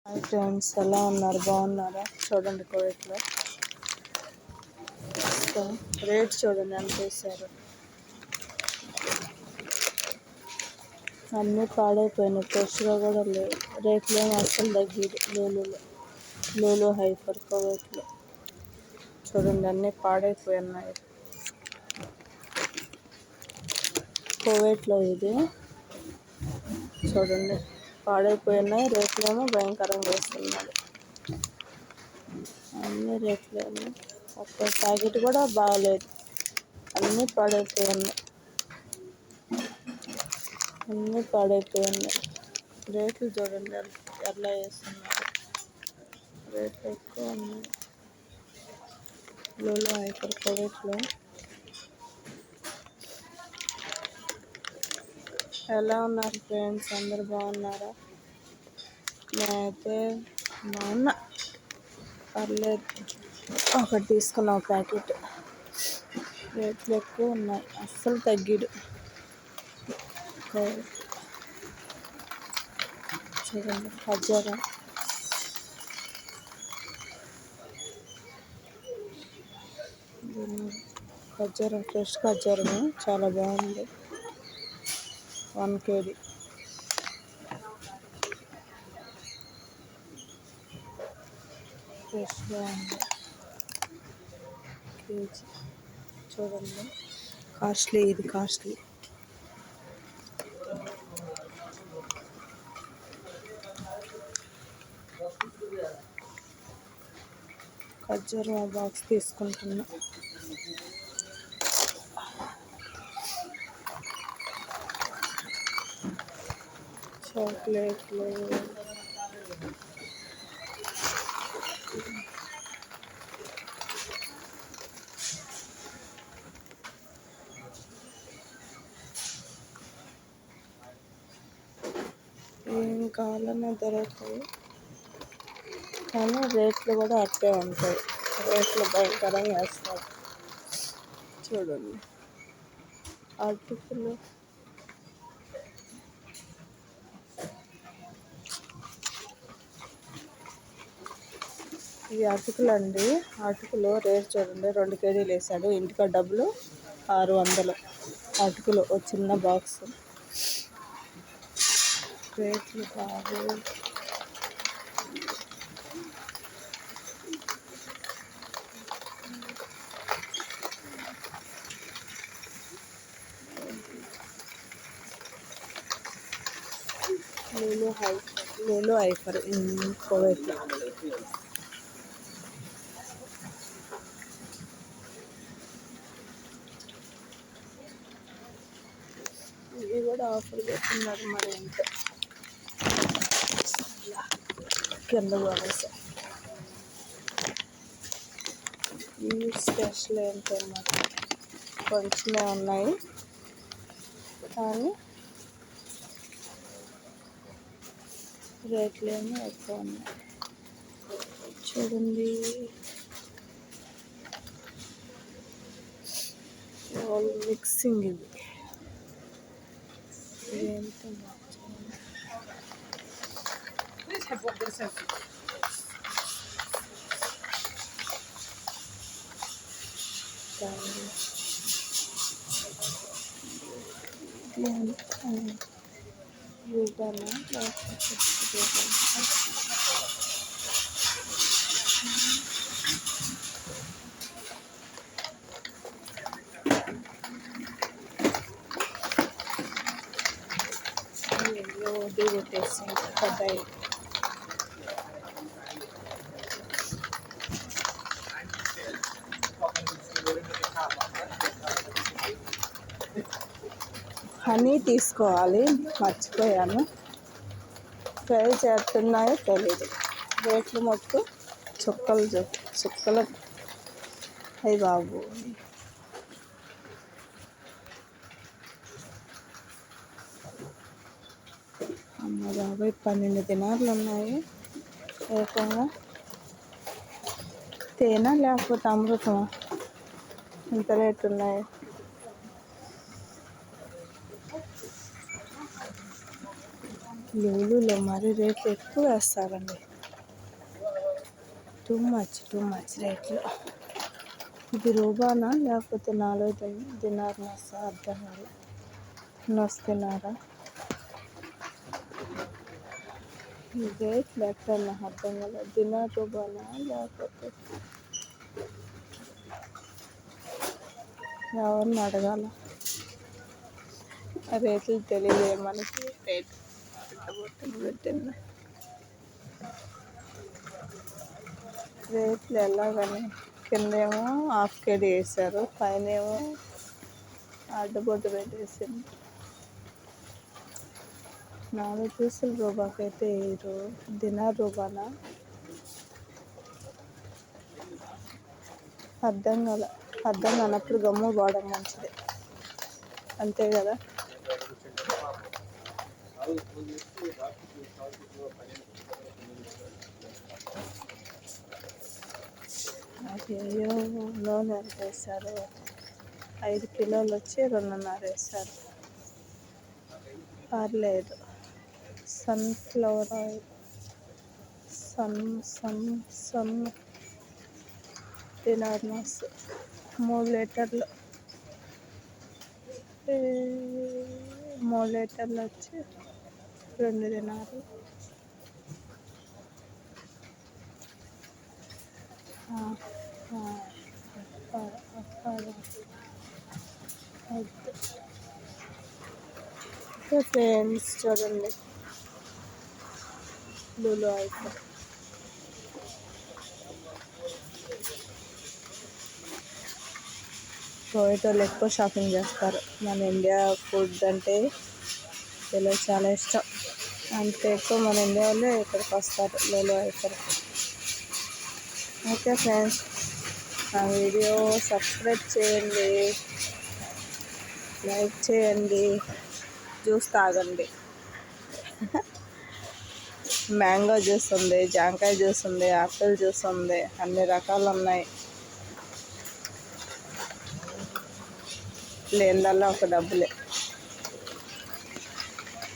Hi friends, ఎలా ఉన్నారు? బాగున్నారా? చూడండి కోవిడ్లో రేట్ చూడండి ఎంత వేసారు. అన్నీ పాడైపోయినాయి, ఫ్రెష్గా కూడా లేవు. రేట్లు ఏమో అస్సలు తగ్గిదు. లూలు హైపర్ కోవిడ్లో చూడండి అన్నీ పాడైపోయినాయి. కోవిడ్లో ఇది చూడండి పాడైపోయినాయి. రేట్లేమో భయంకరంగా వేస్తున్నాడు. అన్ని రేట్లేమో ఒక్క ప్యాకెట్ కూడా బాగలేదు. అన్నీ పాడైపోయినాయి. రేట్లు చూడండి ఎలా వేస్తున్నారు. రేట్లు ఎక్కువ ఉన్నాయి. లూలు హైపర్ కోవిడ్లో ఎలా ఉన్నారు ఫ్రెండ్స్? అందరు బాగున్నారా? నేనైతే బాగున్నా, పర్లేదు. ఒకటి తీసుకున్న ప్యాకెట్. రేట్లు ఎక్కువ ఉన్నాయి, అస్సలు తగ్గిడు. చూడండి ఖర్జూరం ఫ్రెష్ ఖర్జూరమే, చాలా బాగుంది. 1 kg ఫ్రెష్గా ఉంది. కేజీ చూడండి, ఇది కాస్ట్లీ. ఖర్జూరం బాక్స్ తీసుకుంటున్నా. చాక్లెట్లు ఏం కావాలన్నా దొరకవు, కానీ రేట్లు కూడా అట్టే ఉంటాయి. రేట్లు భయంకరంగా వేస్తారు. చూడండి అటుకులు ఇవి అటుకులు రేట్ చూడండి. 2 kgలు వేసాడు. ఇంటికా డబ్బులు 600. అటుకులు ఒక చిన్న బాక్స్. రేట్లు బాగా లూలు హైపర్ కోవిడ్లో ఇవి కూడా ఆఫర్ పెట్టున్నారు. మరి ఎంత కింద బాగా ఈ స్పెషల్ ఏంటన్నమాట, కొంచెమే ఉన్నాయి కానీ రేట్లేమో ఎక్కువ ఉన్నాయి. చూడండి మిక్సింగ్ ఇది ఏంటో కొట్టేసి కట్టాయి. హనీ తీసుకోవాలి, మర్చిపోయాను. ఫ్రై చేస్తున్నాయో తెలీదు. రేట్లు మొత్తం చుక్కలు అయ్యి బాబు. అమ్మ బాబాయ్, 12 దినార్లు ఉన్నాయి. ఏకంగా తేనె లేకపోతే అమృతమా, ఇంత రేటు ఉన్నాయి. లూలులో మరి రేట్లు ఎక్కువ వేస్తారండి. టూ మచ్ రేట్లు. ఇది రూబానా లేకపోతే 4 దినార్ నొస్తా అర్థం కాదు. నొస్తున్నారా ఈ రేట్లు ఎక్కడ నాకు అర్థం కాలేదు. దినార్ రూబానా లేకపోతే ఎవరిని అడగాల? ఆ రేట్లు తెలియదు మనకి. రేట్ పెట్టింది రేట్లు ఎలాగని కిందేమో హాఫ్ కేడీ వేసారు, పైన ఏమో అడ్డబొట్టు పెట్టేసింది. 4 పీసులు రూబాకైతే వేయరు. దినార్ రూబానా అర్థం కానప్పుడు గమ్ము పోవడం మంచిది, అంతే కదా. అయ్యో నూనె ఎంత వేసారు? 5 కిలోలు వచ్చి 2.5 వేసారు. పర్లేదు. సన్ఫ్లవర్ ఆయిల్ సన్ దినార్ నోస్ 3 లీటర్లు. 3 లీటర్లు వచ్చి 2 దినార్లు. ఫ్రెండ్స్ చూడండి, లూలు ఐఫోన్ కోవిడ్ వాళ్ళు ఎక్కువ షాపింగ్ చేస్తారు. మన ఇండియా ఫుడ్ అంటే వీళ్ళకి చాలా ఇష్టం, అంతే ఎక్కువ మన ఇండియా వాళ్ళే ఇక్కడికి వస్తారు లూలు ఐఫోన్కి. ఓకే ఫ్రెండ్స్, నా వీడియో సబ్స్క్రైబ్ చేయండి, లైక్ చేయండి, జ్యూస్ తాగండి. మ్యాంగో జ్యూస్ ఉంది, జాంకాయ జ్యూస్ ఉంది, ఆపిల్ జ్యూస్ ఉంది, అన్ని రకాలు ఉన్నాయి. లేనిదల్లా ఒక డబ్బులే.